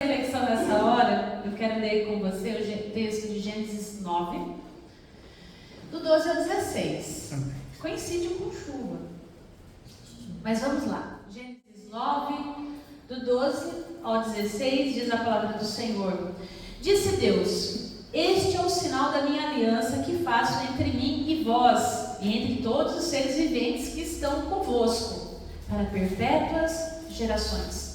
Reflexão nessa hora, eu quero ler com você o texto de Gênesis 9, do 12 ao 16. Coincide com chuva. Mas vamos lá. Gênesis 9, do 12 ao 16, diz a palavra do Senhor. Disse Deus: este é o sinal da minha aliança que faço entre mim e vós, e entre todos os seres viventes que estão convosco, para perpétuas gerações.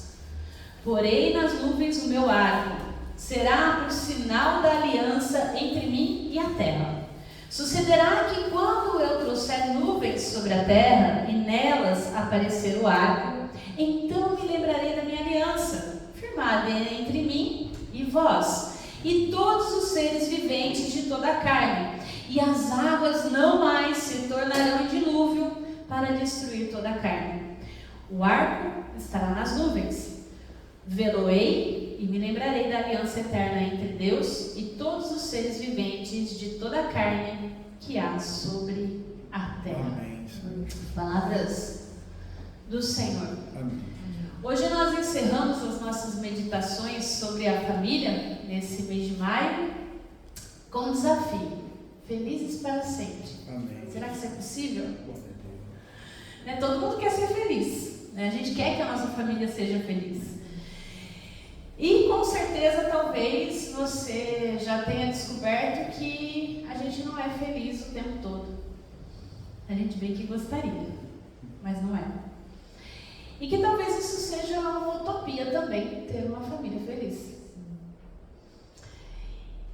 Porei nas nuvens o meu arco, será por sinal da aliança entre mim e a terra. Sucederá que quando eu trouxer nuvens sobre a terra e nelas aparecer o arco, então me lembrarei da minha aliança, firmada entre mim e vós, e todos os seres viventes de toda a carne, e as águas não mais se tornarão em dilúvio para destruir toda a carne. O arco estará nas nuvens. Vê-lo-ei e me lembrarei da aliança eterna entre Deus e todos os seres viventes de toda a carne que há sobre a terra. Amém. Palavras do Senhor. Amém. Hoje nós encerramos as nossas meditações sobre a família, nesse mês de maio, com um desafio: felizes para sempre. Amém. Será que isso é possível? Né? Todo mundo quer ser feliz, né? A gente quer que a nossa família seja feliz. E com certeza, talvez você já tenha descoberto que a gente não é feliz o tempo todo. A gente bem que gostaria, mas não é. E que talvez isso seja uma utopia também, ter uma família feliz.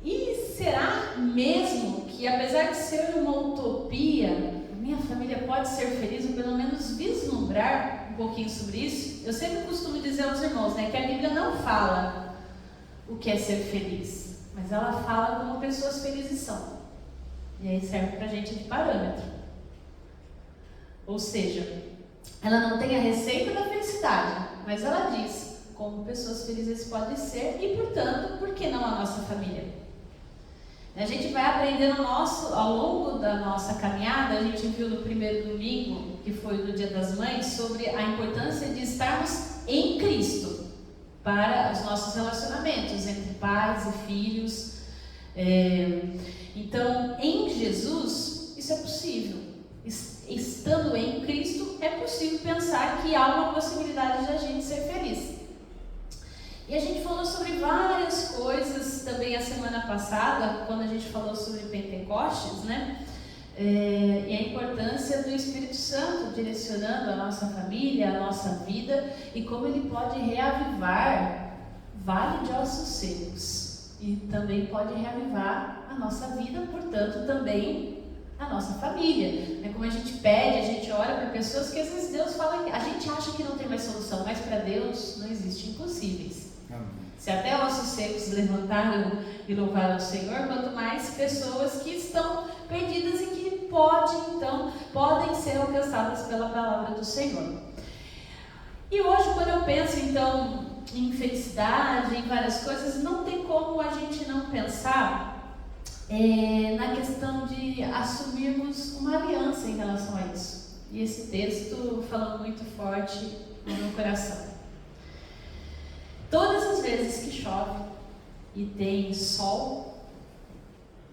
E será mesmo que, apesar de ser uma utopia, minha família pode ser feliz, ou pelo menos vislumbrar um pouquinho sobre isso? Eu sempre costumo dizer aos irmãos, né, que a Bíblia não fala o que é ser feliz, mas ela fala como pessoas felizes são. E aí serve pra gente de parâmetro. Ou seja, ela não tem a receita da felicidade, mas ela diz como pessoas felizes podem ser e, portanto, por que não a nossa família? A gente vai aprendendo ao longo da nossa caminhada. A gente viu no primeiro domingo, que foi no Dia das Mães, sobre a importância de estarmos em Cristo para os nossos relacionamentos entre pais e filhos. Então, em Jesus, isso é possível. Estando em Cristo, é possível pensar que há uma possibilidade de a gente ser feliz. E a gente falou sobre várias coisas também a semana passada, quando a gente falou sobre Pentecostes, né? E a importância do Espírito Santo direcionando a nossa família, a nossa vida, e como ele pode reavivar vale de ossos secos. E também pode reavivar a nossa vida, portanto, também a nossa família. É como a gente pede, a gente ora por pessoas que às vezes Deus fala, a gente acha que não tem mais solução, mas para Deus não existe impossíveis. Amém. Se até ossos secos levantaram e louvaram o Senhor, quanto mais pessoas que estão perdidas e que podem ser alcançadas pela palavra do Senhor. E hoje, quando eu penso então em felicidade, em várias coisas, não tem como a gente não pensar na questão de assumirmos uma aliança em relação a isso. E esse texto falou muito forte no meu coração. Todas as vezes que chove e tem sol,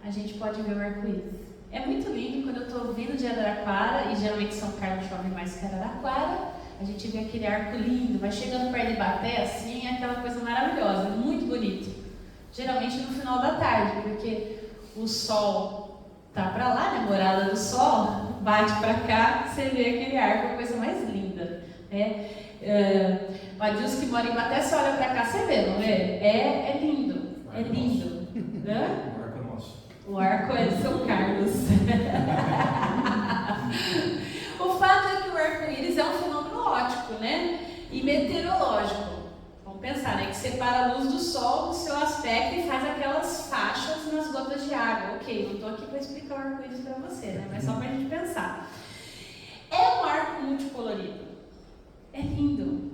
a gente pode ver o arco-íris. É muito lindo quando eu estou vindo de Araraquara, e geralmente São Carlos chove mais que Araraquara, a gente vê aquele arco lindo, vai chegando perto de Ibaté, assim, é aquela coisa maravilhosa, muito bonito. Geralmente no final da tarde, porque o sol tá para lá, né, morada do sol, bate para cá, você vê aquele arco, a coisa mais linda. O Adilson que mora em Ibaté, você olha para cá, você vê, não é? É lindo, é lindo. O arco é nosso. O arco é de São Carlos. O fato é que o arco-íris é um fenômeno óptico, né? E meteorológico. Vamos pensar, né? Que separa a luz do sol do seu aspecto e faz aquelas faixas nas gotas de água. Ok, não estou aqui para explicar o arco-íris para você, né? Mas só para a gente pensar. É um arco multicolorido. É lindo.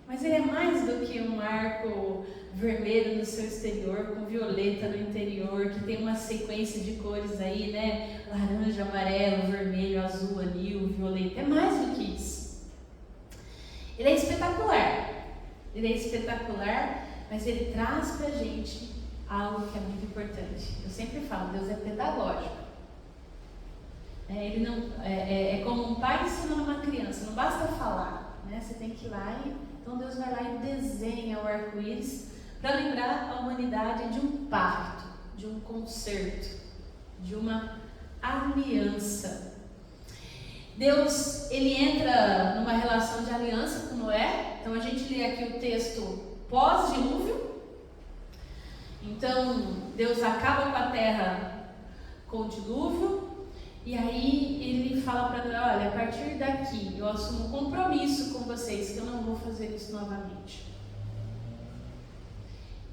Mas ele é mais do que um arco vermelho no seu exterior, com violeta no interior, que tem uma sequência de cores aí, né? Laranja, amarelo, vermelho, azul, anil, violeta. É mais do que isso. Ele é espetacular. Ele é espetacular, mas Ele traz para a gente algo que é muito importante. Eu sempre falo, Deus é pedagógico. Ele não, é como um pai ensinando uma criança, não basta falar, né? Você tem que ir lá então Deus vai lá e desenha o arco-íris para lembrar a humanidade de um pacto, de um concerto, de uma aliança. Deus, Ele entra numa relação de aliança com Noé. Então a gente lê aqui o texto pós-dilúvio. Então Deus acaba com a terra com o dilúvio. E aí Ele fala para Noé: olha, a partir daqui eu assumo um compromisso com vocês que eu não vou fazer isso novamente.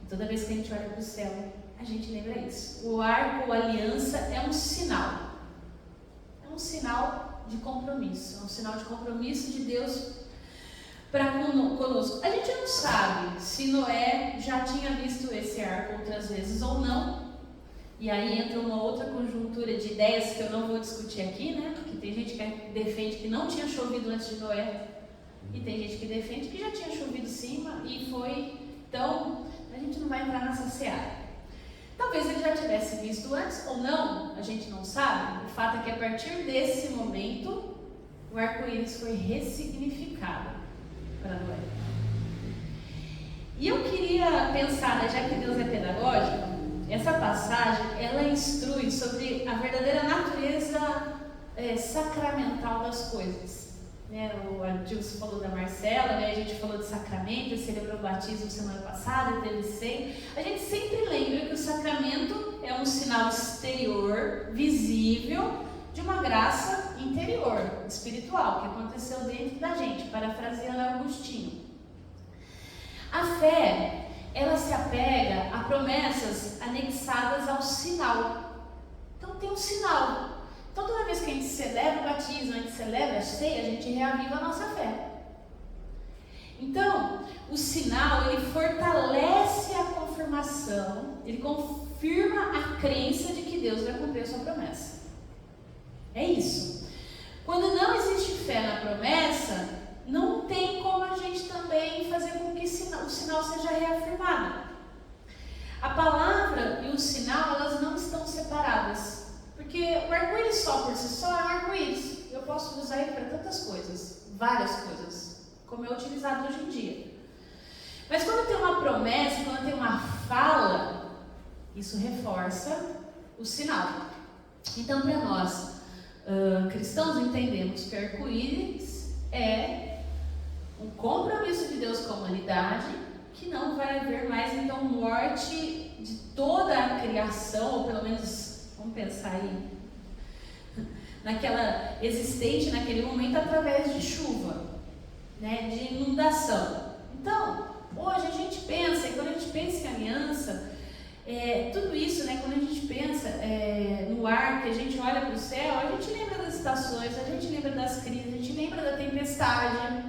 E toda vez que a gente olha para o céu, a gente lembra isso. O arco, a aliança é um sinal. É um sinal de compromisso. É um sinal de compromisso de Deus para conosco. A gente não sabe se Noé já tinha visto esse arco outras vezes ou não. E aí entra uma outra conjuntura de ideias que eu não vou discutir aqui, né? Porque tem gente que defende que não tinha chovido antes de Noé. E tem gente que defende que já tinha chovido sim e foi. Então, a gente não vai entrar nessa seara. Talvez ele já tivesse visto antes ou não, a gente não sabe. O fato é que a partir desse momento, o arco-íris foi ressignificado para Noé. E eu queria pensar, já que Deus é pedagógico, essa passagem, ela instrui sobre a verdadeira natureza sacramental das coisas. Né? O Adilson falou da Marcela, né? A gente falou de sacramento, celebrou o batismo semana passada, teve ceia. A gente sempre lembra que o sacramento é um sinal exterior, visível, de uma graça interior, espiritual, que aconteceu dentro da gente, parafraseando Agostinho. A fé, ela se apega a promessas anexadas ao sinal. Então tem um sinal. Então toda vez que a gente celebra o batismo, a gente celebra a ceia, a gente reaviva a nossa fé. Então, o sinal, ele fortalece a confirmação, ele confirma a crença de que Deus vai cumprir a sua promessa. É isso. Quando não existe fé na promessa, não tem como a gente também fazer com que o sinal seja reafirmado. A palavra e o sinal, elas não estão separadas. Porque o arco-íris só por si só é um arco-íris. Eu posso usar ele para tantas coisas, várias coisas, como é utilizado hoje em dia. Mas quando tem uma promessa, quando tem uma fala, isso reforça o sinal. Então, para nós, cristãos, entendemos que arco-íris é um compromisso de Deus com a humanidade, que não vai haver mais, então, morte de toda a criação, ou pelo menos, vamos pensar aí, naquela existente naquele momento, através de chuva, né, de inundação. Então, hoje a gente pensa, e quando a gente pensa em aliança, tudo isso, né, quando a gente pensa no ar, que a gente olha para o céu, a gente lembra das estações, a gente lembra das crises, a gente lembra da tempestade.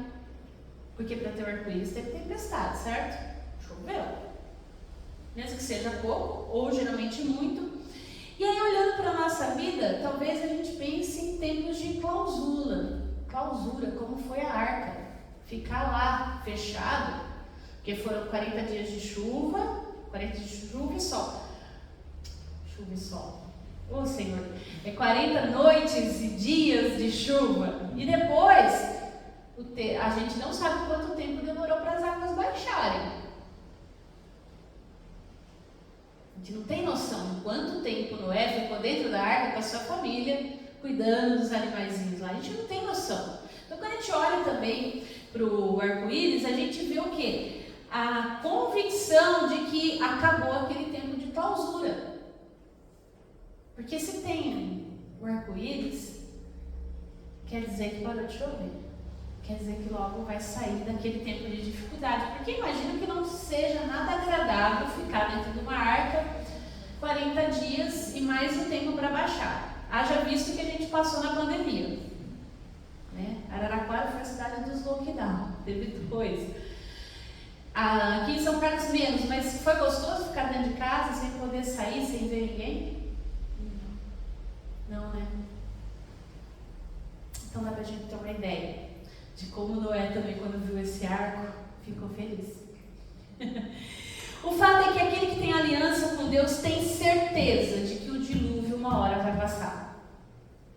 Porque para ter o arco-íris teve tempestade, certo? Choveu. Mesmo que seja pouco, ou geralmente muito. E aí, olhando para a nossa vida, talvez a gente pense em tempos de clausura, como foi a arca. Ficar lá fechado, porque foram 40 dias de chuva, 40 dias de chuva e sol. Chuva e sol. Ô Senhor, 40 noites e dias de chuva. E depois, a gente não sabe quanto tempo demorou para as águas baixarem. A gente não tem noção de quanto tempo Noé ficou dentro da arca com a sua família, cuidando dos animaizinhos lá. A gente não tem noção. Então, quando a gente olha também para o arco-íris, a gente vê o quê? A convicção de que acabou aquele tempo de clausura. Porque se tem o arco-íris, quer dizer que parou de chover. Quer dizer que logo vai sair daquele tempo de dificuldade. Porque imagino que não seja nada agradável ficar dentro de uma arca 40 dias e mais um tempo para baixar. Haja visto que a gente passou na pandemia. Né? Araraquara foi a cidade dos lockdown. Teve depois. Aqui em São Carlos menos, mas foi gostoso ficar dentro de casa sem poder sair, sem ver ninguém? Não, né? Então dá pra gente ter uma ideia de como Noé também, quando viu esse arco, ficou feliz. O fato é que aquele que tem aliança com Deus tem certeza de que o dilúvio uma hora vai passar.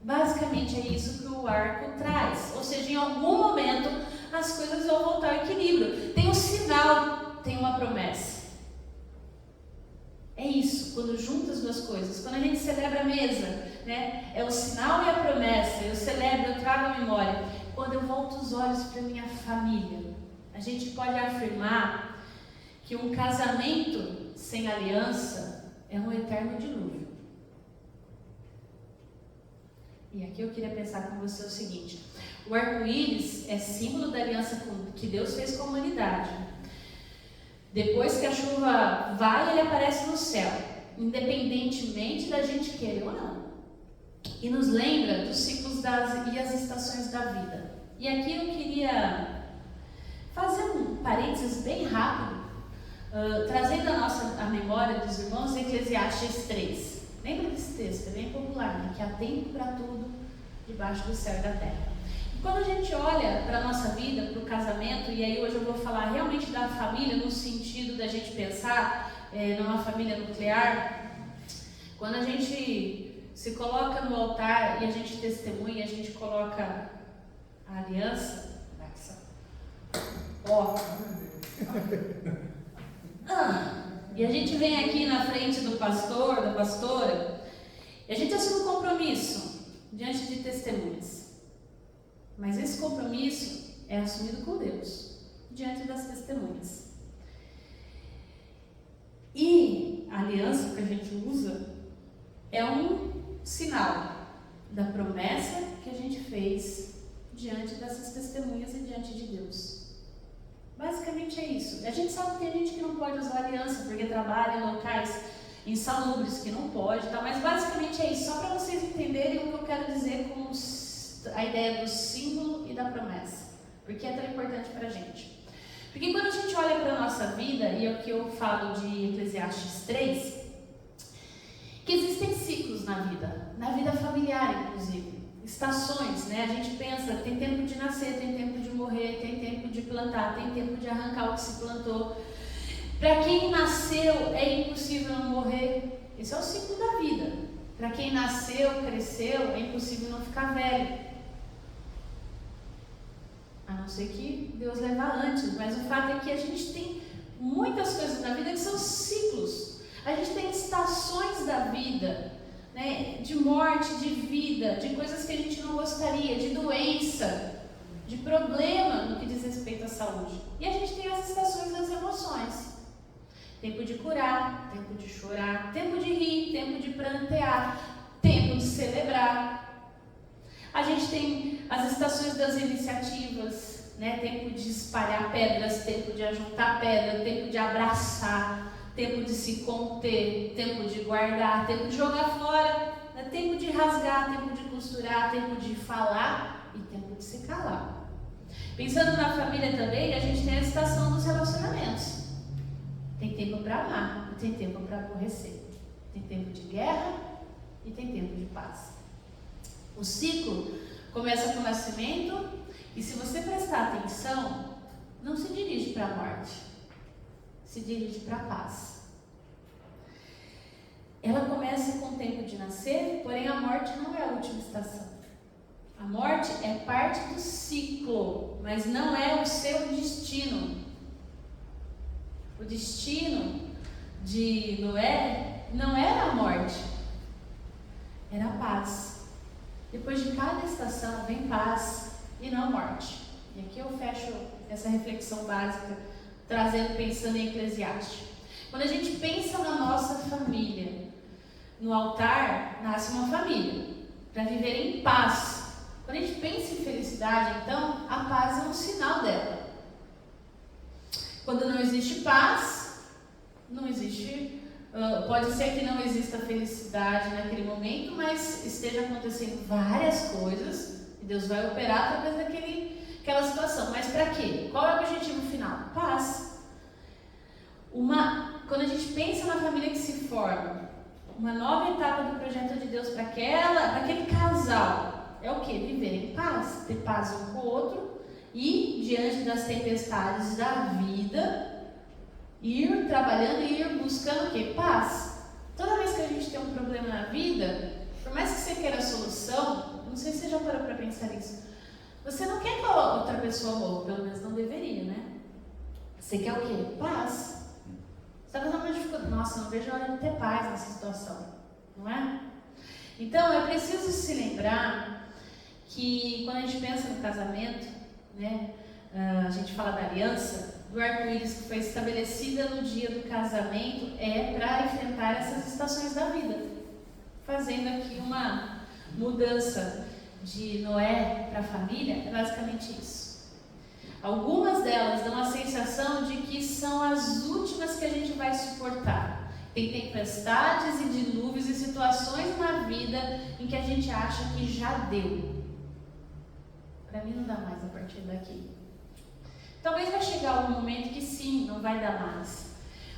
Basicamente é isso que o arco traz. Ou seja, em algum momento as coisas vão voltar ao equilíbrio. Tem um sinal, tem uma promessa. É isso, quando junta as duas coisas. Quando a gente celebra a mesa, né? É o sinal e a promessa. Eu celebro, eu trago a memória. Quando eu volto os olhos para minha família, a gente pode afirmar que um casamento sem aliança é um eterno dilúvio. E aqui eu queria pensar com você o seguinte: o arco-íris é símbolo da aliança que Deus fez com a humanidade. Depois que a chuva vai, ele aparece no céu, independentemente da gente querer ou não. E nos lembra dos ciclos e as estações da vida. E aqui eu queria fazer um parênteses bem rápido, trazendo a memória dos irmãos Eclesiastes 3. Lembra desse texto? É bem popular, né? Que há tempo para tudo debaixo do céu e da terra. E quando a gente olha para a nossa vida, para o casamento, e aí hoje eu vou falar realmente da família, no sentido da gente pensar numa família nuclear, quando a gente se coloca no altar e a gente testemunha, a gente coloca a aliança, e a gente vem aqui na frente do pastor, da pastora, e a gente assume um compromisso diante de testemunhas. Mas esse compromisso é assumido com Deus, diante das testemunhas. E a aliança que a gente usa é um sinal da promessa que a gente fez diante dessas testemunhas e diante de Deus. Basicamente é isso. A gente sabe que tem gente que não pode usar aliança porque trabalha em locais insalubres que não pode, tá? Mas basicamente é isso, só para vocês entenderem o que eu quero dizer com a ideia do símbolo e da promessa, porque é tão importante para a gente. Porque quando a gente olha para a nossa vida, e é o que eu falo de Eclesiastes 3, que existem ciclos na vida familiar inclusive, estações, né? A gente pensa, tem tempo de nascer, tem tempo de morrer, tem tempo de plantar, tem tempo de arrancar o que se plantou. Para quem nasceu é impossível não morrer, esse é o ciclo da vida. Para quem nasceu, cresceu, é impossível não ficar velho. A não ser que Deus leva antes, mas o fato é que a gente tem muitas coisas na vida que são ciclos. A gente tem estações da vida, né, de morte, de vida, de coisas que a gente não gostaria, de doença, de problema no que diz respeito à saúde. E a gente tem as estações das emoções. Tempo de curar, tempo de chorar, tempo de rir, tempo de prantear, tempo de celebrar. A gente tem as estações das iniciativas, né? Tempo de espalhar pedras, tempo de ajuntar pedra, tempo de abraçar, tempo de se conter, tempo de guardar, tempo de jogar fora, né? Tempo de rasgar, tempo de costurar, tempo de falar e tempo de se calar. Pensando na família também, a gente tem a estação dos relacionamentos. Tem tempo para amar e tem tempo para aborrecer. Tem tempo de guerra e tem tempo de paz. O ciclo começa com o nascimento e, se você prestar atenção, não se dirige para a morte, se dirige para a paz. Ela começa com o tempo de nascer, porém a morte não é a última estação. A morte é parte do ciclo, mas não é o seu destino. O destino de Noé não era a morte, era a paz. Depois de cada estação vem paz e não morte. E aqui eu fecho essa reflexão básica, pensando em Eclesiastes. Quando a gente pensa na nossa família, no altar nasce uma família, para viver em paz. Quando a gente pensa em felicidade, então, a paz é um sinal dela. Quando não existe paz, não existe, pode ser que não exista felicidade naquele momento, mas esteja acontecendo várias coisas e Deus vai operar através daquela situação. Mas para quê? Qual é o objetivo final? Paz. Quando a gente pensa na família que se forma, uma nova etapa do projeto de Deus para aquele casal é o quê? Viver em paz, ter paz um com o outro. E diante das tempestades da vida, ir trabalhando e ir buscando o quê? Paz. Toda vez que a gente tem um problema na vida, por mais que você queira a solução, não sei se você já parou para pensar nisso, você não quer que a outra pessoa morra, pelo menos não deveria, né? Você quer o quê? Paz. Você está passando uma dificuldade. Nossa, não vejo a hora de ter paz nessa situação, não é? Então, é preciso se lembrar que quando a gente pensa no casamento, né, a gente fala da aliança, do arco-íris que foi estabelecida no dia do casamento é para enfrentar essas estações da vida, fazendo aqui uma mudança de Noé para a família, é basicamente isso. Algumas delas dão a sensação de que são as últimas que a gente vai suportar. Tem tempestades e dilúvios e situações na vida em que a gente acha que já deu. Para mim não dá mais a partir daqui. Talvez vai chegar algum momento que sim, não vai dar mais.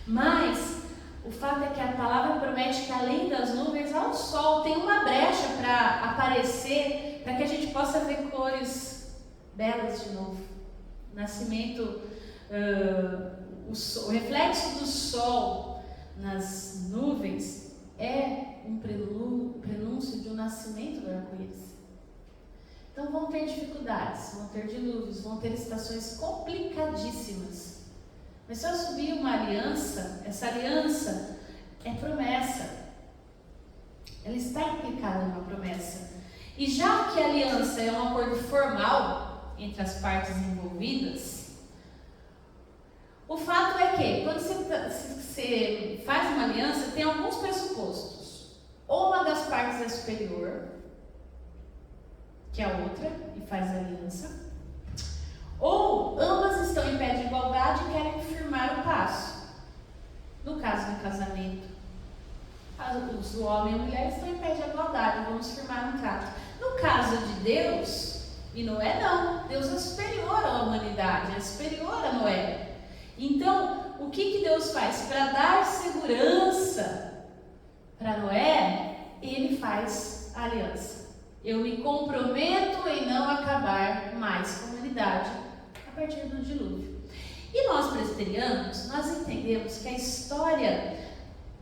Mas o fato é que a palavra promete que além das nuvens há o sol, tem uma brecha para aparecer, para que a gente possa ver cores belas de novo. O nascimento, o reflexo do sol nas nuvens é um prenúncio de um nascimento do arco-íris. Então vão ter dificuldades, vão ter dilúvios, vão ter estações complicadíssimas. Mas se eu assumir uma aliança, essa aliança é promessa. Ela está implicada numa promessa. E já que a aliança é um acordo formal entre as partes envolvidas, o fato é que quando você faz uma aliança, tem alguns pressupostos. Ou uma das partes é superior que a outra e faz a aliança, ou ambas estão em pé de igualdade e querem firmar o passo. No caso do casamento, o homem e a mulher estão em pé de igualdade, vamos firmar um trato. No caso de Deus e Noé, não. Deus é superior à humanidade, é superior a Noé. Então, o que Deus faz? Para dar segurança para Noé, ele faz a aliança. Eu me comprometo em não acabar mais com a humanidade a partir do dilúvio. E nós presbiterianos, nós entendemos que a história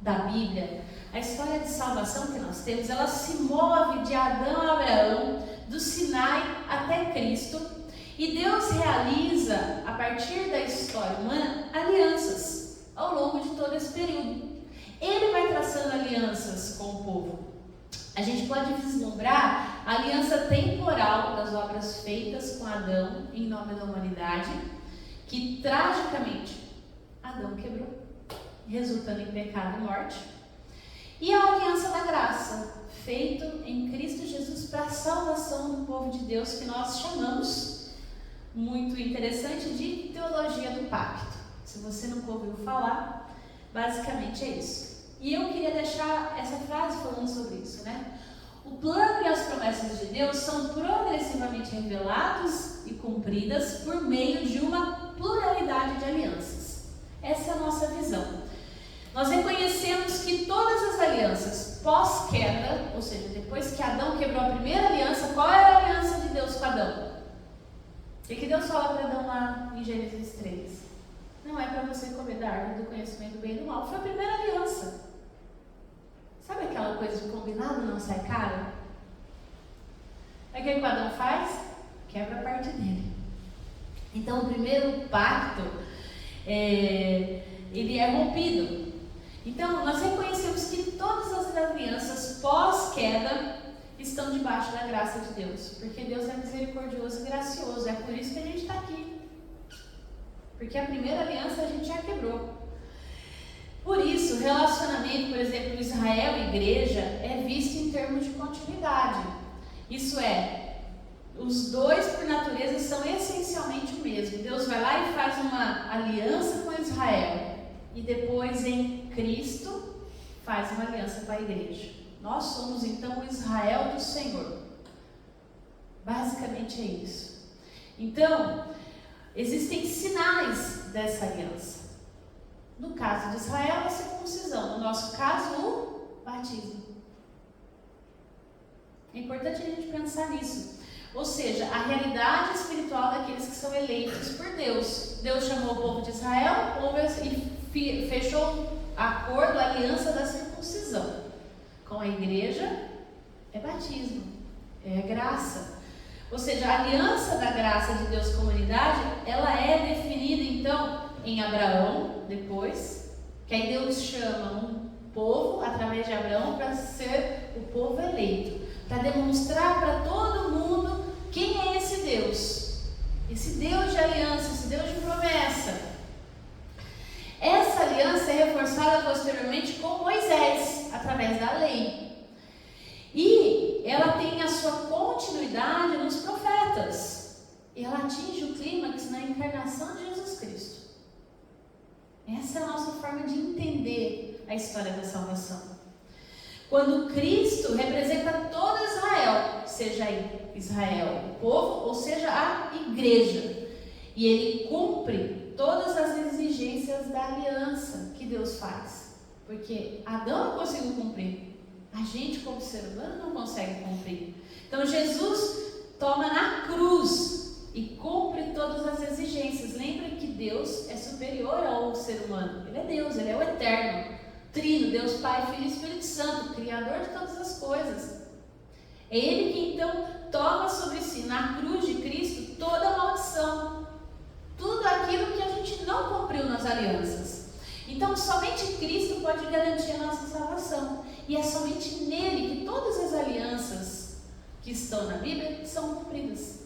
da Bíblia, a história de salvação que nós temos, ela se move de Adão a Abraão, do Sinai até Cristo, e Deus realiza, a partir da história humana, alianças ao longo de todo esse período. Ele vai traçando alianças com o povo. A gente pode vislumbrar a aliança temporal das obras feitas com Adão em nome da humanidade, que tragicamente Adão quebrou, resultando em pecado e morte. E a aliança da graça, feita em Cristo Jesus para a salvação do povo de Deus, que nós chamamos, muito interessante, de teologia do pacto. Se você nunca ouviu falar, basicamente é isso. E eu queria deixar essa frase falando sobre isso, né? O plano e as promessas de Deus são progressivamente revelados e cumpridas por meio de uma pluralidade de alianças. Essa é a nossa visão. Nós reconhecemos que todas as alianças pós-queda, ou seja, depois que Adão quebrou a primeira aliança, qual era a aliança de Deus com Adão? O que Deus fala para Adão lá em Gênesis 3? Não é para você comer da árvore do conhecimento do bem e do mal. Foi a primeira aliança. Sabe aquela coisa de combinado não sai caro? É o que o Adão faz? Quebra a parte dele. Então o primeiro pacto, ele é rompido. Então nós reconhecemos que todas as alianças pós-queda estão debaixo da graça de Deus. Porque Deus é misericordioso e gracioso. É por isso que a gente está aqui. Porque a primeira aliança a gente já quebrou. Por isso, o relacionamento, por exemplo, Israel e igreja é visto em termos de continuidade. Isso é, os dois por natureza são essencialmente o mesmo. Deus vai lá e faz uma aliança com Israel e depois em Cristo faz uma aliança com a igreja. Nós somos então o Israel do Senhor. Basicamente é isso. Então, existem sinais dessa aliança. No caso de Israel, a circuncisão. No nosso caso, o batismo. É importante a gente pensar nisso. Ou seja, a realidade espiritual daqueles que são eleitos por Deus. Deus chamou o povo de Israel e fechou acordo, aliança da circuncisão. Com a igreja é batismo, é graça. Ou seja, a aliança da graça de Deus com a humanidade, ela é definida então em Abraão, depois, que aí Deus chama um povo através de Abraão para ser o povo eleito, para demonstrar para todo mundo quem é esse Deus de aliança, esse Deus de promessa. Essa aliança é reforçada posteriormente com Moisés, através da lei. E ela tem a sua continuidade nos profetas. E ela atinge o clímax na encarnação de Jesus Cristo. Essa é a nossa forma de entender a história da salvação. Quando Cristo representa todo Israel, seja Israel o povo, ou seja a igreja. E ele cumpre todas as exigências da aliança que Deus faz. Porque Adão não conseguiu cumprir. A gente, como ser humano, não consegue cumprir. Então, Jesus toma na cruz e cumpre todas as exigências. Lembre que Deus é superior ao ser humano. Ele é Deus, Ele é o Eterno, Trino, Deus Pai, Filho e Espírito Santo, Criador de todas as coisas. É Ele que, então, toma sobre si, na cruz de Cristo, toda a maldição. Tudo aquilo que a gente não cumpriu nas alianças. Então, somente Cristo pode garantir a nossa salvação. E é somente nele que todas as alianças que estão na Bíblia são cumpridas.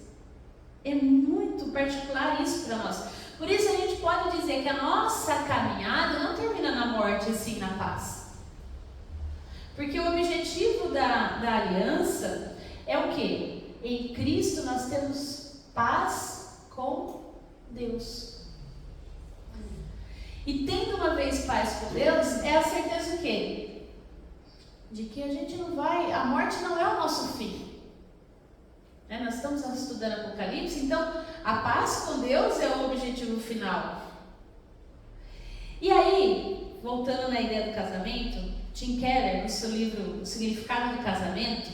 É muito particular isso para nós. Por isso a gente pode dizer que a nossa caminhada não termina na morte, e sim na paz. Porque o objetivo da aliança é o quê? Em Cristo nós temos paz com Deus. E tendo uma vez paz com Deus, é a certeza do quê? De que a gente não vai, a morte não é o nosso fim. Nós estamos estudando Apocalipse, então a paz com Deus é o objetivo final. E aí, voltando na ideia do casamento, Tim Keller, no seu livro O Significado do Casamento,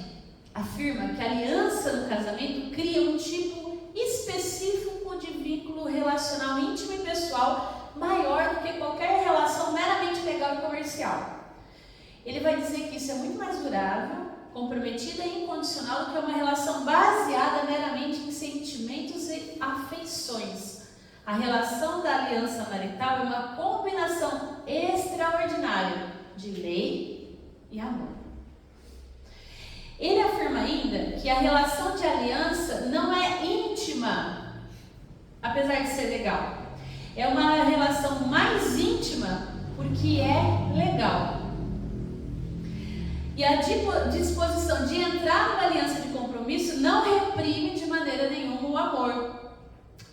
afirma que a aliança no casamento cria um tipo específico de vínculo relacional íntimo e pessoal maior do que qualquer relação meramente legal e comercial. Ele vai dizer que isso é muito mais durável, comprometida e incondicional do que uma relação baseada meramente em sentimentos e afeições. A relação da aliança marital é uma combinação extraordinária de lei e amor. Ele afirma ainda que a relação de aliança não é íntima, apesar de ser legal. É uma relação mais íntima porque é legal. E a disposição de entrar numa aliança de compromisso não reprime de maneira nenhuma o amor.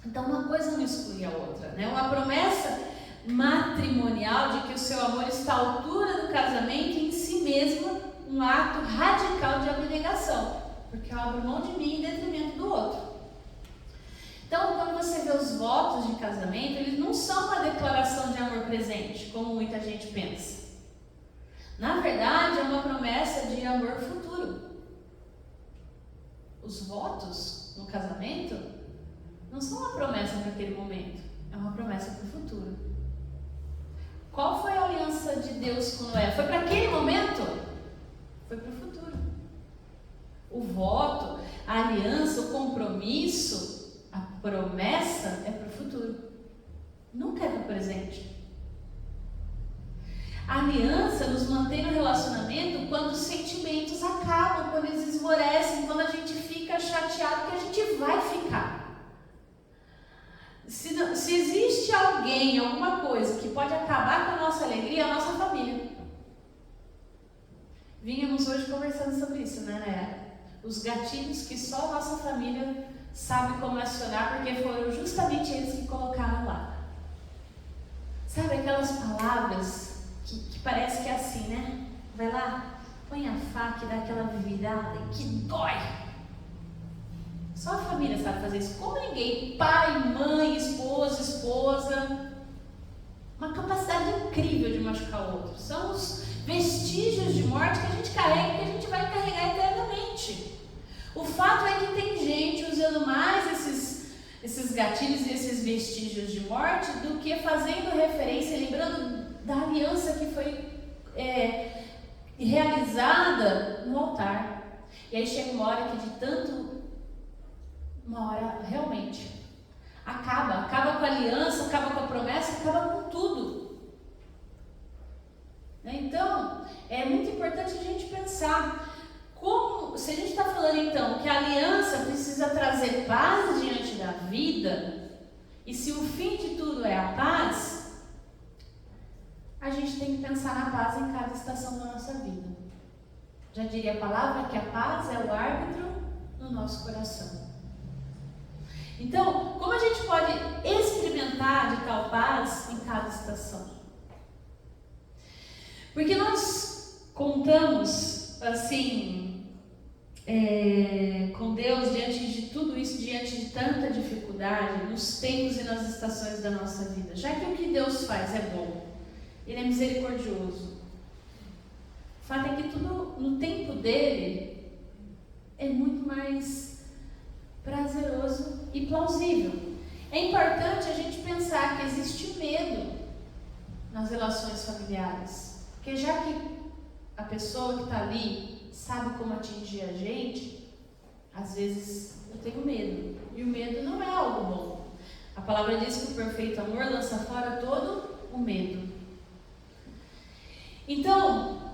Então uma coisa não exclui a outra, né? Uma promessa matrimonial de que o seu amor está à altura do casamento em si mesma, um ato radical de abnegação, porque eu abro mão de mim em detrimento do outro. Então, quando você vê os votos de casamento, eles não são uma declaração de amor presente, como muita gente pensa. Na verdade, é uma promessa de amor futuro. Os votos no casamento não são uma promessa para aquele momento, é uma promessa para o futuro. Qual foi a aliança de Deus com Noé? Foi para aquele momento? Foi para o futuro. O voto, a aliança, o compromisso, a promessa é para o futuro. Nunca é para o presente. A aliança nos mantém no relacionamento quando os sentimentos acabam, quando eles esmorecem, quando a gente fica chateado, que a gente vai ficar. Se existe alguém, alguma coisa que pode acabar com a nossa alegria, é a nossa família. Vínhamos hoje conversando sobre isso, né? Os gatilhos que só a nossa família sabe como acionar, porque foram justamente eles que colocaram lá. Sabe aquelas palavras que parece que é assim, né? Vai lá, põe a faca e dá aquela virada que dói. Só a família sabe fazer isso, como ninguém. Pai, mãe, esposa. Uma capacidade incrível de machucar o outro. São os vestígios de morte que a gente carrega e que a gente vai carregar eternamente. O fato é que tem gente usando mais esses gatilhos e esses vestígios de morte do que fazendo referência, lembrando da aliança que foi realizada no altar. E aí chega uma hora que uma hora realmente acaba com a aliança, acaba com a promessa, acaba com tudo. Então, é muito importante a gente pensar se a gente está falando então que a aliança precisa trazer paz diante da vida, e se o fim de tudo é a paz, a gente tem que pensar na paz em cada estação da nossa vida. Já diria a palavra que a paz é o árbitro no nosso coração. Então, como a gente pode experimentar de tal paz em cada estação? Porque nós contamos assim com Deus diante de tudo isso, diante de tanta dificuldade, nos tempos e nas estações da nossa vida. Já que o que Deus faz é bom, Ele é misericordioso. O fato é que tudo no tempo dele é muito mais prazeroso e plausível. É importante a gente pensar que existe medo nas relações familiares, porque já que a pessoa que está ali sabe como atingir a gente, às vezes eu tenho medo, e o medo não é algo bom. A palavra diz que o perfeito amor lança fora todo o medo. Então,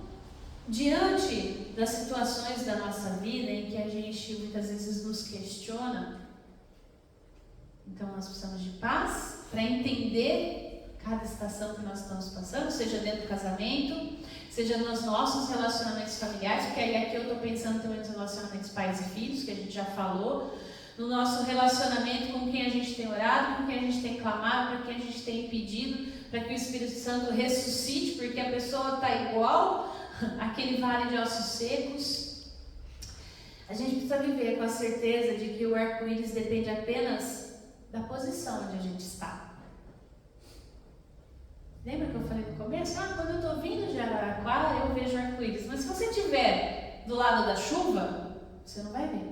diante das situações da nossa vida em que a gente muitas vezes nos questiona, então nós precisamos de paz para entender cada estação que nós estamos passando, seja dentro do casamento, seja nos nossos relacionamentos familiares, porque aí aqui eu estou pensando também nos relacionamentos pais e filhos, que a gente já falou, no nosso relacionamento com quem a gente tem orado, com quem a gente tem clamado, para quem a gente tem pedido, para que o Espírito Santo ressuscite, porque a pessoa está igual àquele vale de ossos secos. A gente precisa viver com a certeza de que o arco-íris depende apenas da posição onde a gente está. Lembra que eu falei no começo? Quando eu estou vindo de Araraquara, eu vejo arco-íris. Mas se você estiver do lado da chuva, você não vai ver.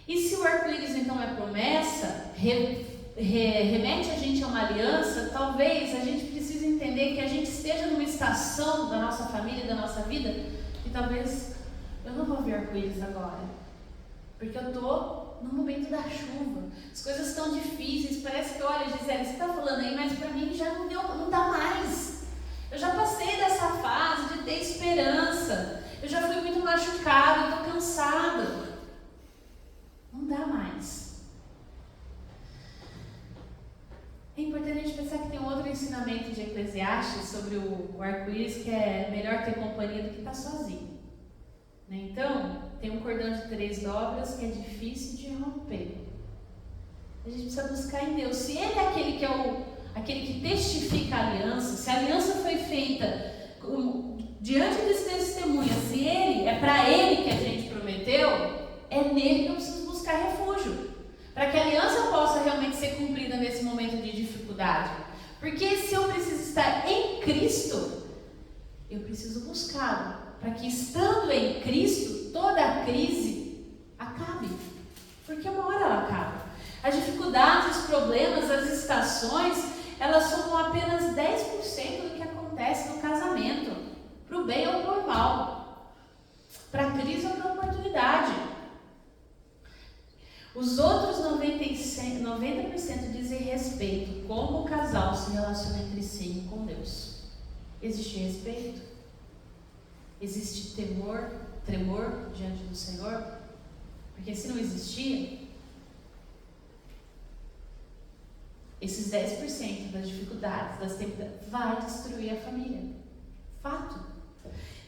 E se o arco-íris então é promessa, remete a gente a uma aliança, talvez a gente precise entender que a gente esteja numa estação da nossa família, da nossa vida, que talvez eu não vou ver arco-íris agora, porque eu estou no momento da chuva, as coisas estão difíceis, parece que, olha, Gisele, você está falando aí, mas para mim já não dá mais. Eu já passei dessa fase de ter esperança, eu já fui muito machucado, eu estou cansado. Não dá mais. É importante a gente pensar que tem um outro ensinamento de Eclesiastes sobre o arco-íris, que é melhor ter companhia do que estar sozinho. Né? Então, tem um cordão de 3 dobras que é difícil de romper. A gente precisa buscar em Deus. Se Ele é aquele que aquele que testifica a aliança, se a aliança foi feita diante desse testemunha, se Ele é para Ele que a gente prometeu, é nele que eu preciso buscar refúgio, para que a aliança possa realmente ser cumprida nesse momento de dificuldade. Porque se eu preciso estar em Cristo, eu preciso buscá-lo, para que estando em Cristo, toda a crise acabe, porque uma hora ela acaba. As dificuldades, os problemas, as estações, elas somam apenas 10% do que acontece no casamento, para o bem ou para o mal, para a crise ou para a oportunidade. Os outros 90% dizem respeito, como o casal se relaciona entre si e com Deus. Existe respeito? Existe tremor diante do Senhor? Porque se não existir, esses 10% das dificuldades, das tempestades, vai destruir a família. Fato.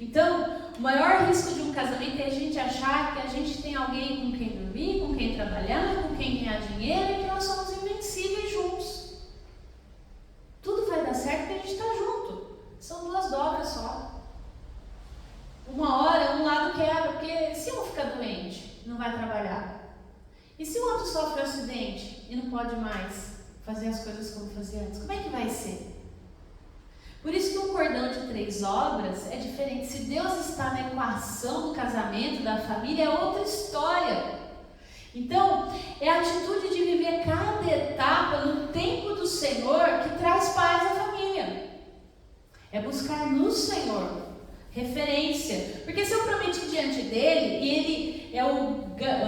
Então, o maior risco de um casamento é a gente achar que a gente tem alguém com quem dormir, com quem trabalhar, com quem ganhar dinheiro, e que nós somos invencíveis juntos. Tudo vai dar certo porque a gente está junto. São 2 dobras só. Uma hora, um lado quebra, porque se um ficar doente, não vai trabalhar. E se o outro sofre um acidente e não pode mais fazer as coisas como fazia antes, como é que vai ser? Por isso que um cordão de 3 obras é diferente. Se Deus está na equação do casamento, da família, é outra história. Então, é a atitude de viver cada etapa no tempo do Senhor que traz paz à família. É buscar no Senhor referência. Porque se eu prometi diante dele, e ele é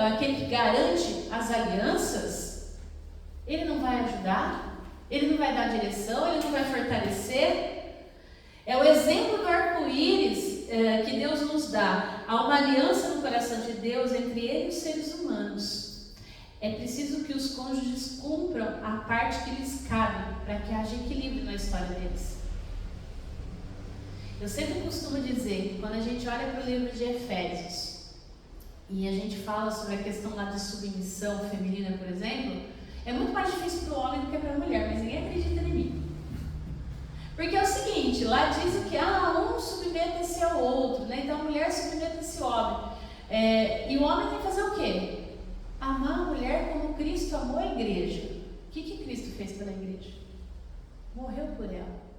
aquele que garante as alianças, ele não vai ajudar, ele não vai dar direção, ele não vai fortalecer. É o exemplo do arco-íris que Deus nos dá. Há uma aliança no coração de Deus entre ele e os seres humanos. É preciso que os cônjuges cumpram a parte que lhes cabe para que haja equilíbrio na história deles. Eu sempre costumo dizer que quando a gente olha para o livro de Efésios e a gente fala sobre a questão lá de submissão feminina, por exemplo, é muito mais difícil para o homem do que para a mulher, mas ninguém acredita em mim. Porque é o seguinte, lá diz o que? Um submeta-se ao outro, né? Então a mulher submeta-se ao homem. E o homem tem que fazer o quê? Amar a mulher como Cristo amou a igreja. O que Cristo fez pela igreja? Morreu por ela.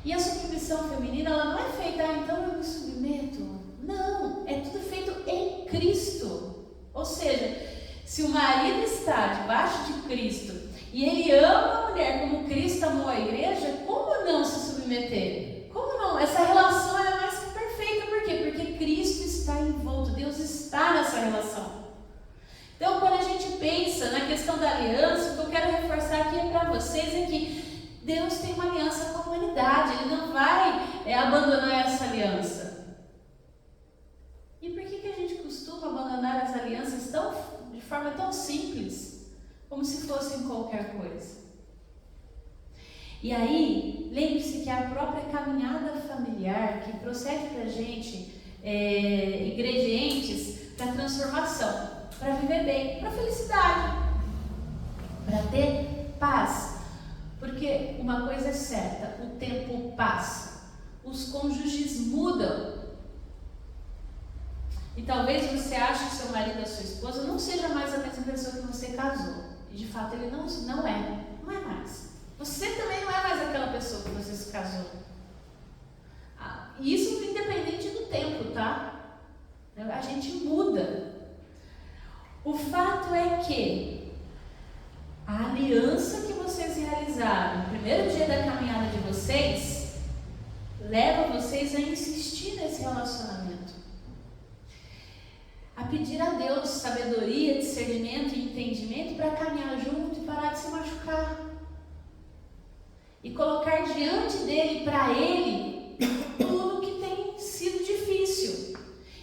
E a submissão feminina, ela não é feita, então eu me submeto. Não, é tudo feito em Cristo. Ou seja, se o marido está debaixo de Cristo e ele ama a mulher como Cristo amou a igreja, como não se submeter? Como não? Essa relação é mais que perfeita. Por quê? Porque Cristo está envolto, Deus está nessa relação. Então, quando a gente pensa na questão da aliança, o que eu quero reforçar aqui para vocês é que Deus tem uma aliança com a humanidade, Ele não vai abandonar essa aliança. E por que a gente costuma abandonar as alianças de forma tão simples, como se fossem qualquer coisa? E aí, lembre-se que a própria caminhada familiar, que procede para a gente ingredientes para transformação, para viver bem, para felicidade, para ter paz. Porque uma coisa é certa, o tempo passa, os cônjuges mudam. E talvez você ache que seu marido ou sua esposa não seja mais a mesma pessoa que você casou. E de fato ele não é mais. Você também não é mais aquela pessoa que você se casou. E isso independente do tempo, tá? A gente muda. O fato é que a aliança que vocês realizaram no primeiro dia da caminhada de vocês leva vocês a insistir nesse relacionamento, a pedir a Deus sabedoria, discernimento e entendimento para caminhar junto e parar de se machucar e colocar diante dele, para ele, tudo que tem sido difícil.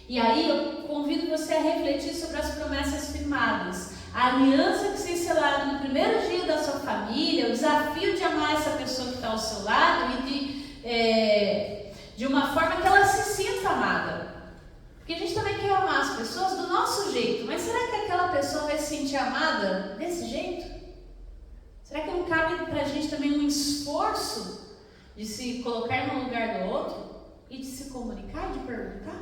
E aí eu convido você a refletir sobre as promessas firmadas, a aliança que vocês selaram no primeiro dia da sua família, o desafio de amar essa pessoa que está ao seu lado e de uma forma que ela se sinta amada. Porque a gente também quer amar as pessoas do nosso jeito, mas será que aquela pessoa vai se sentir amada desse jeito? Será que não cabe para a gente também um esforço de se colocar no lugar do outro e de se comunicar, de perguntar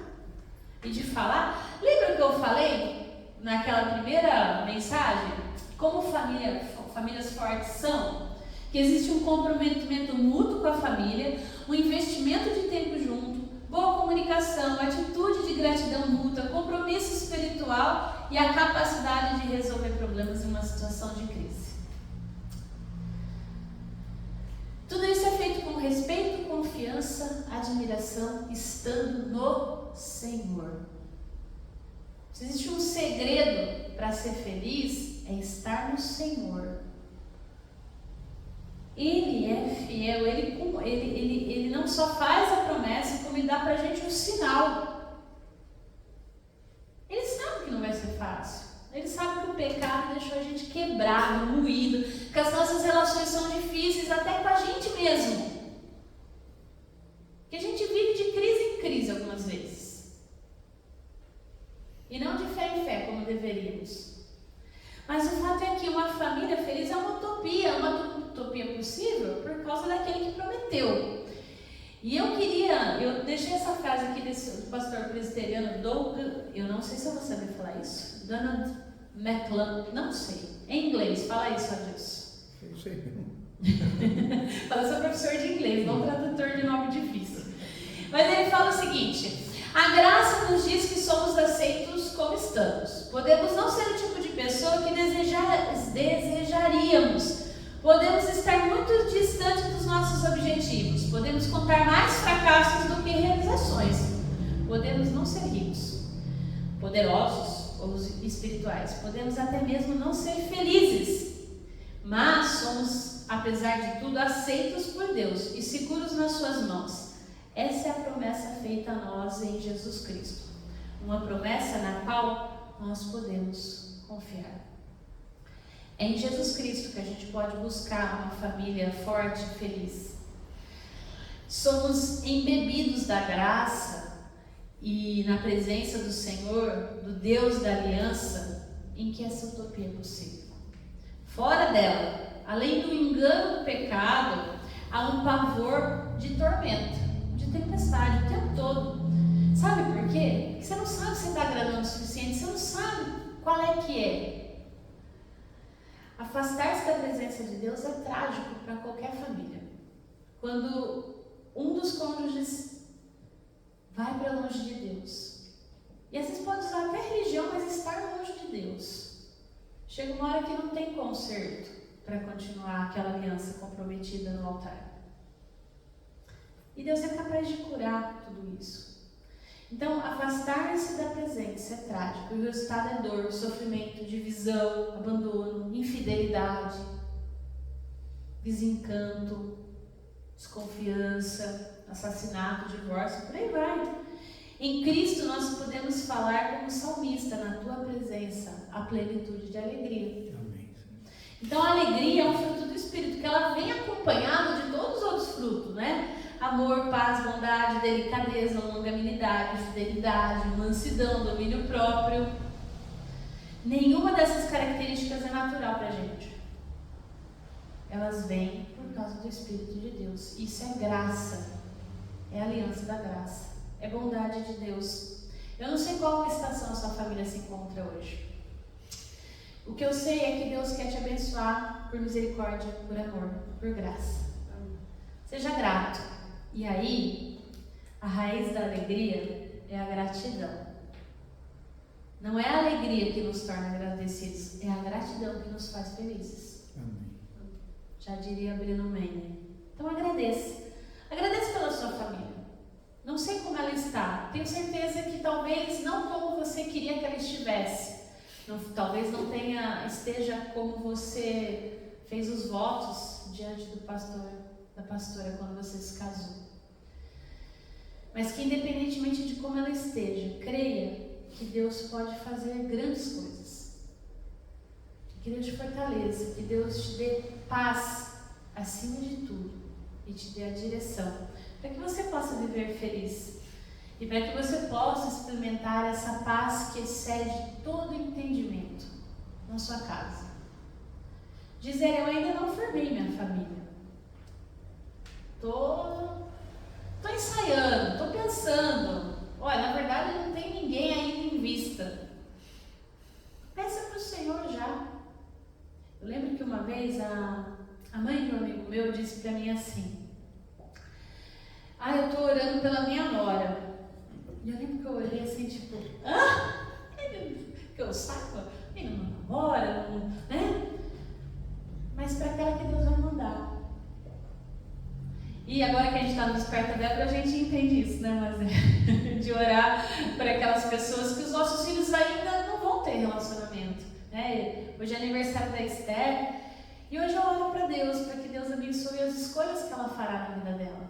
e de falar? Lembra o que eu falei naquela primeira mensagem? Como famílias fortes são? Que existe um comprometimento mútuo com a família, um investimento de tempo junto, boa comunicação, atitude de gratidão mútua, compromisso espiritual e a capacidade de resolver problemas em uma situação de crise. Tudo isso é feito com respeito, confiança, admiração, estando no Senhor. Se existe um segredo para ser feliz, é estar no Senhor. Ele é fiel, ele não só faz a promessa, como ele dá para a gente um sinal. Ele sabe que não vai ser fácil. Ele sabe que o pecado deixou a gente quebrado, moído, que as nossas relações são difíceis até com a gente mesmo. Que a gente vive de crise em crise algumas vezes. E não de fé em fé, como deveríamos. Mas o fato é que uma família feliz é uma utopia possível por causa daquele que prometeu. E eu deixei essa frase aqui do pastor presbiteriano Doug, eu não sei se eu vou saber falar isso, Donald McClellan, não sei, em inglês, fala isso, Adilson. Eu sei. Fala, eu sou professor de inglês, não tradutor de nome difícil. Mas ele fala o seguinte: A graça nos diz que somos aceitos como estamos. Podemos não ser o tipo de pessoa que desejaríamos. Podemos estar muito distante dos nossos objetivos. Podemos contar mais fracassos do que realizações. Podemos não ser ricos, poderosos ou espirituais. Podemos até mesmo não ser felizes. Mas somos, apesar de tudo, aceitos por Deus e seguros nas suas mãos. Essa é a promessa feita a nós em Jesus Cristo. Uma promessa na qual nós podemos confiar. É em Jesus Cristo que a gente pode buscar uma família forte e feliz. Somos embebidos da graça e na presença do Senhor, do Deus da aliança, em que essa utopia é possível. Fora dela, além do engano do pecado, há um pavor de tormenta, de tempestade o tempo todo. Sabe por quê? Porque você não sabe se está agradando o suficiente, você não sabe qual é que é. Afastar-se da presença de Deus é trágico para qualquer família. Quando um dos cônjuges vai para longe de Deus, e às vezes pode usar até religião, mas estar longe de Deus, chega uma hora que não tem conserto para continuar aquela aliança comprometida no altar. E Deus é capaz de curar tudo isso. Então, afastar-se da presença é trágico. O resultado é dor, sofrimento, divisão, abandono, infidelidade, desencanto, desconfiança, assassinato, divórcio, por aí vai. Em Cristo nós podemos falar como salmista: na tua presença, a plenitude de alegria. Amém. Então a alegria é um fruto do Espírito, que ela vem acompanhada de todos os outros frutos, né? Amor, paz, bondade, delicadeza, longanimidade, fidelidade, mansidão, domínio próprio. Nenhuma dessas características é natural para a gente. Elas vêm por causa do Espírito de Deus. Isso é graça, é a aliança da graça, é bondade de Deus. Eu não sei qual estação a sua família se encontra hoje. O que eu sei é que Deus quer te abençoar por misericórdia, por amor, por graça. Seja grato. E aí, a raiz da alegria é a gratidão. Não é a alegria que nos torna agradecidos, é a gratidão que nos faz felizes. Amém. Já diria Breno Meyer. Então agradeça. Agradeça pela sua família. Não sei como ela está. Tenho certeza que talvez não como você queria que ela estivesse. Talvez não esteja como você fez os votos diante do pastor, da pastora, quando você se casou. Mas que independentemente de como ela esteja, creia que Deus pode fazer grandes coisas. Que Deus te fortaleça, que Deus te dê paz acima de tudo e te dê a direção, para que você possa viver feliz e para que você possa experimentar essa paz que excede todo entendimento na sua casa. Dizer: eu ainda não formei minha família. Tô ensaiando, tô pensando. Olha, na verdade não tem ninguém ainda em vista. Peça para o Senhor já. Eu lembro que uma vez a mãe de um amigo meu disse para mim assim: eu tô orando pela minha nora. E eu lembro que eu olhei assim, tipo, que eu saco, ele não namora, não, né? Mas para aquela que Deus vai mandar. E agora que a gente está no Desperta Débora, a gente entende isso, né, mas de orar para aquelas pessoas que os nossos filhos ainda não vão ter relacionamento, né? Hoje é aniversário da Esther, e hoje eu oro para Deus, para que Deus abençoe as escolhas que ela fará na vida dela,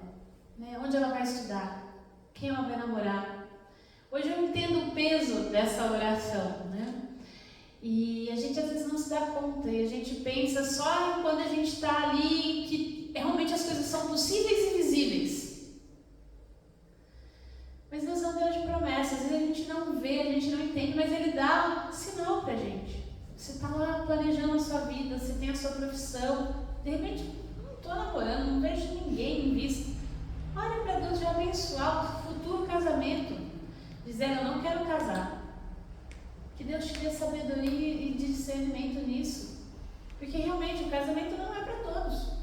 né? Onde ela vai estudar, quem ela vai namorar. Hoje eu entendo o peso dessa oração, né? E a gente às vezes não se dá conta, e a gente pensa só quando a gente está ali, que realmente as coisas são possíveis e visíveis. Mas Deus é um Deus de promessas. Às vezes a gente não vê, a gente não entende, mas Ele dá um sinal pra gente. Você está lá planejando a sua vida, você tem a sua profissão, de repente, não estou namorando, não vejo ninguém em vista. Olha para Deus já abençoar o futuro casamento, dizendo: eu não quero casar. Que Deus te dê sabedoria e discernimento nisso, porque realmente o casamento não é para todos.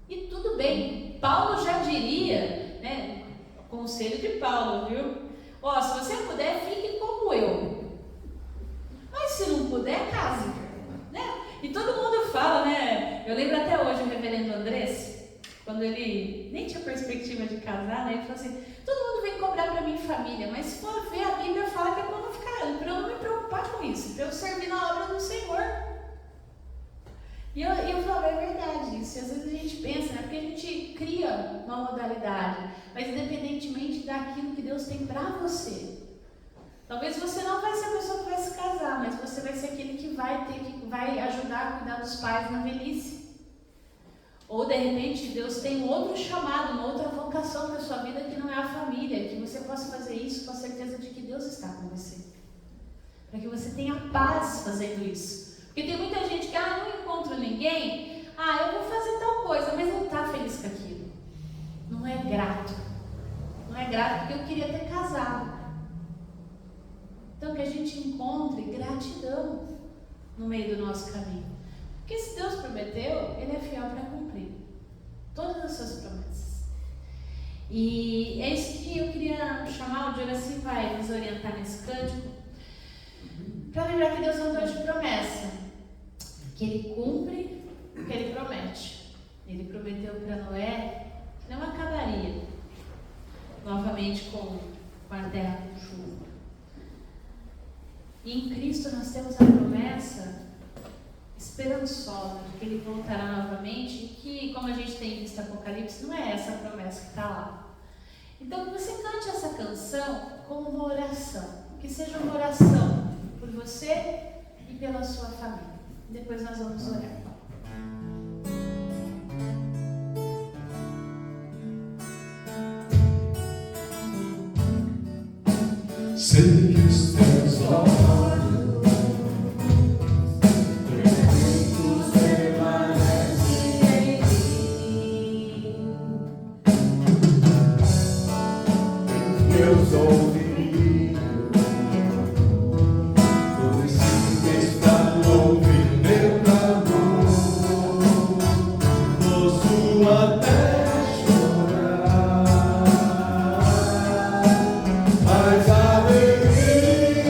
E tudo bem, Paulo já diria, né, conselho de Paulo, viu? Ó, se você puder, fique como eu. Mas se não puder, case, né? E todo mundo fala, né? Eu lembro até hoje o reverendo Andrés, quando ele nem tinha perspectiva de casar, né? Ele falou assim, todo mundo vem cobrar para mim família, mas se for ver, a Bíblia fala que é para eu não me preocupar com isso, para eu servir na obra do Senhor. E eu falo, é verdade isso. E às vezes a gente pensa, né? Porque a gente cria uma modalidade, mas independentemente daquilo que Deus tem para você. Talvez você não vai ser a pessoa que vai se casar, mas você vai ser aquele que vai ajudar a cuidar dos pais na velhice. Ou de repente Deus tem um outro chamado, uma outra vocação para a sua vida que não é a família, que você possa fazer isso com a certeza de que Deus está com você. Para que você tenha paz fazendo isso. Porque tem muita gente que, não encontro ninguém, eu vou fazer tal coisa, mas não está feliz com aquilo. Não é grato. Não é grato porque eu queria ter casado. Então que a gente encontre gratidão no meio do nosso caminho. Porque se Deus prometeu, Ele é fiel para cumprir todas as suas promessas. E é isso que eu queria chamar, o Dioraci vai nos orientar nesse cântico, para lembrar que Deus é um Deus de promessa, que Ele cumpre o que Ele promete. Ele prometeu para Noé que não acabaria novamente com a terra com chuva. E em Cristo nós temos a promessa esperançosa de que Ele voltará novamente e que, como a gente tem visto Apocalipse, não é essa a promessa que está lá. Então que você cante essa canção como uma oração, que seja uma oração por você e pela sua família. Depois nós vamos orar. Sei que os teus olhos perfeitos permanecem em mim. Meus ouvidos foi simples para ouvir meu clamor. Posso até chorar, mas a alegria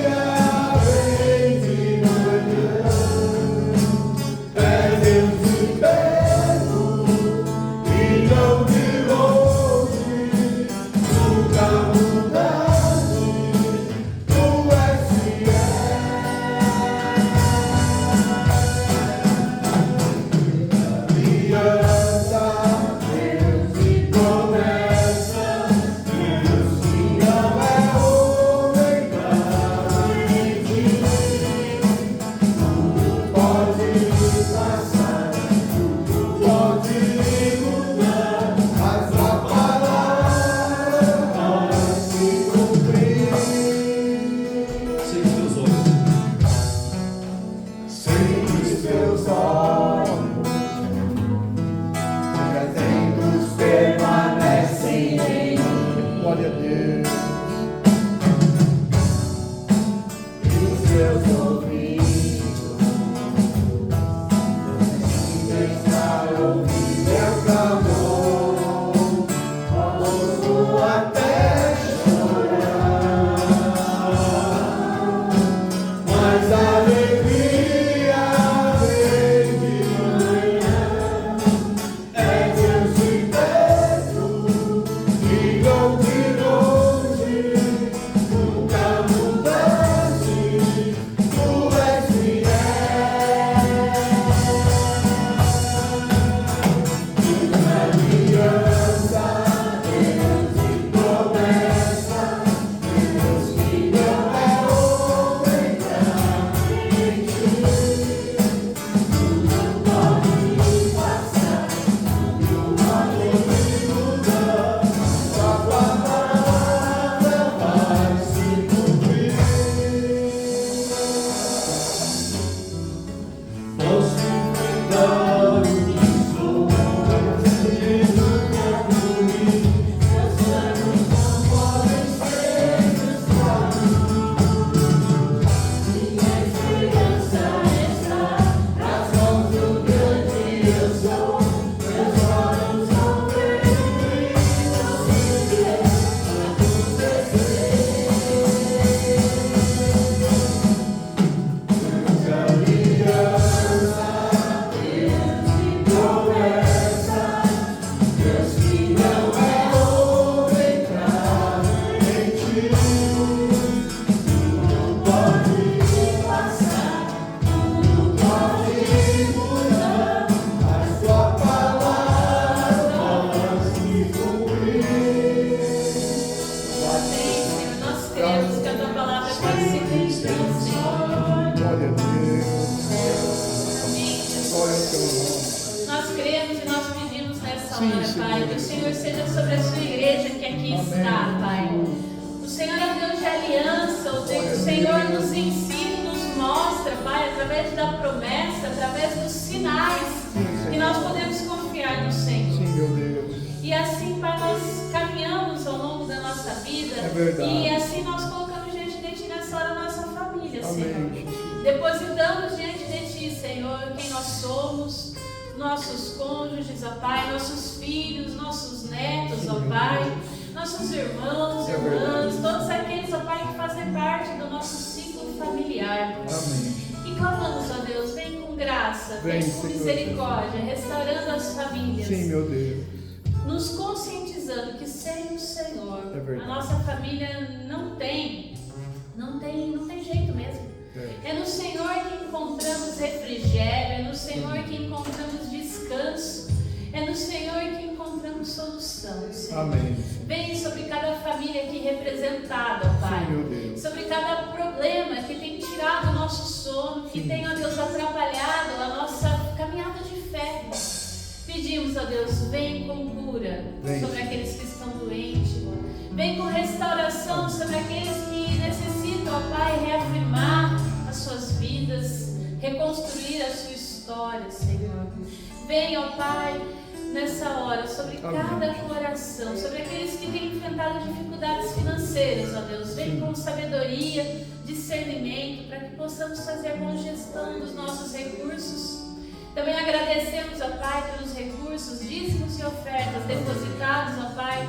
nessa Sim, hora, Senhor. Pai. Que o Senhor seja sobre a sua igreja que aqui está, Pai. O Senhor é Deus de aliança, o Senhor nos ensina, nos mostra, Pai, através da promessa, através dos sinais, que nós podemos confiar no Senhor. Sim, meu Deus. E assim, Pai, nós caminhamos ao longo da nossa vida. É verdade. E assim nós colocamos diante de Ti nessa hora a nossa família, Senhor. Amém, Jesus. Depositamos diante de Ti, Senhor, quem nós somos, nossos cônjuges, ó Pai, nossos filhos, nossos netos, ó Pai, nossos irmãos, irmãs, todos aqueles, ó Pai, que fazem parte do nosso ciclo familiar. Amém. E clamamos, ó Deus, vem com graça, Vem, vem com Senhor. misericórdia, restaurando as famílias. Sim, meu Deus. Nos conscientizando que sem o Senhor, É verdade. a nossa família não tem jeito mesmo. É no Senhor que encontramos refrigério, é no Senhor que encontramos descanso, é no Senhor que encontramos solução, Senhor. Amém. Vem sobre cada família aqui representada, ó Pai. Sim, meu Deus. Sobre cada problema que tem tirado o nosso sono, que tem, ó Deus, atrapalhado a nossa caminhada de fé. Pedimos, ó Deus, vem com cura Vem. sobre aqueles que estão doentes. Vem com restauração sobre aqueles que necessitam, ó Pai, reafirmar as suas vidas, reconstruir a sua história, Senhor. Vem, ó Pai, nessa hora, sobre cada coração, sobre aqueles que têm enfrentado dificuldades financeiras, ó Deus. Vem com sabedoria, discernimento, para que possamos fazer a boa gestão dos nossos recursos. Também agradecemos, ó Pai, pelos recursos, dízimos e ofertas depositados, ó Pai,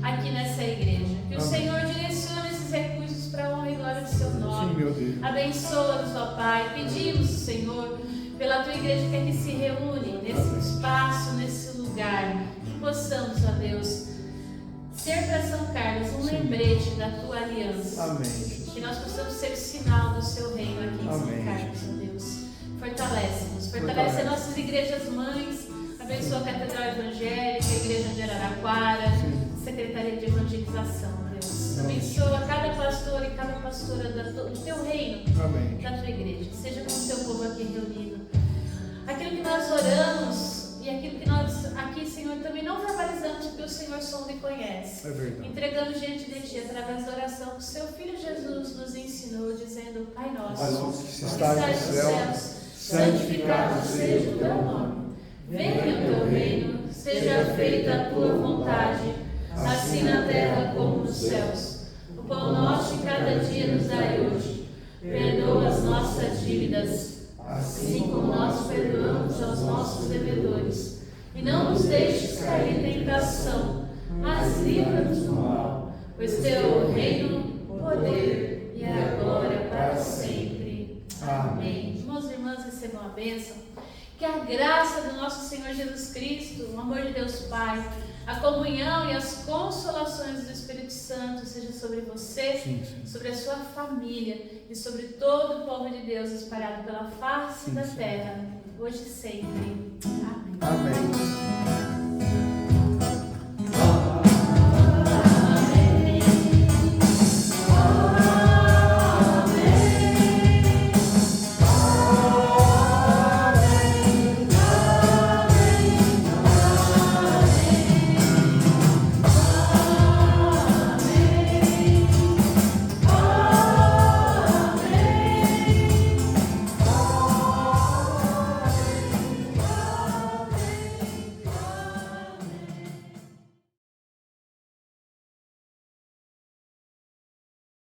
aqui nessa igreja. Que o Senhor direcione esses recursos para a honra e glória do seu nome. Sim, meu Deus. Abençoa-nos, ó Pai. Pedimos, Senhor, pela tua igreja que aqui se reúne, nesse espaço, nesse lugar, que possamos, ó Deus, ser para São Carlos um lembrete da tua aliança. Amém, Jesus. Que nós possamos ser o sinal do seu reino aqui em Amém. São Carlos, ó Deus. Fortalece-nos, fortalece nossas igrejas mães, abençoa a Catedral Evangélica, a Igreja de Araraquara, Secretaria de Evangelização, Deus. Abençoa cada pastor e cada pastora do teu reino, Amém. da tua igreja. Seja com o teu povo aqui reunido. Aquilo que nós oramos e aquilo que nós aqui, Senhor, também não verbalizamos, porque o Senhor sonda e conhece. É verdade. Entregamos diante de Ti através da oração que o Seu Filho Jesus nos ensinou, dizendo: Pai nosso, Pai nosso que que estás estás no nos céu, céus, santificado seja o Teu nome. Venha o Teu reino, seja feita a Tua vontade, assim na terra como nos céus. O pão nosso de cada dia nos dai hoje. Perdoa as nossas dívidas, assim como nós perdoamos aos nossos devedores. E não nos deixes cair em tentação, mas livra-nos do mal. Pois Teu é o reino, o poder e a glória para sempre. Amém. Irmãos e irmãs, recebam a bênção. Que a graça do nosso Senhor Jesus Cristo, o amor de Deus Pai, a comunhão e as consolações do Espírito Santo seja sobre você, sobre a sua família e sobre todo o povo de Deus espalhado pela face da terra, hoje e sempre. Amém. Amém.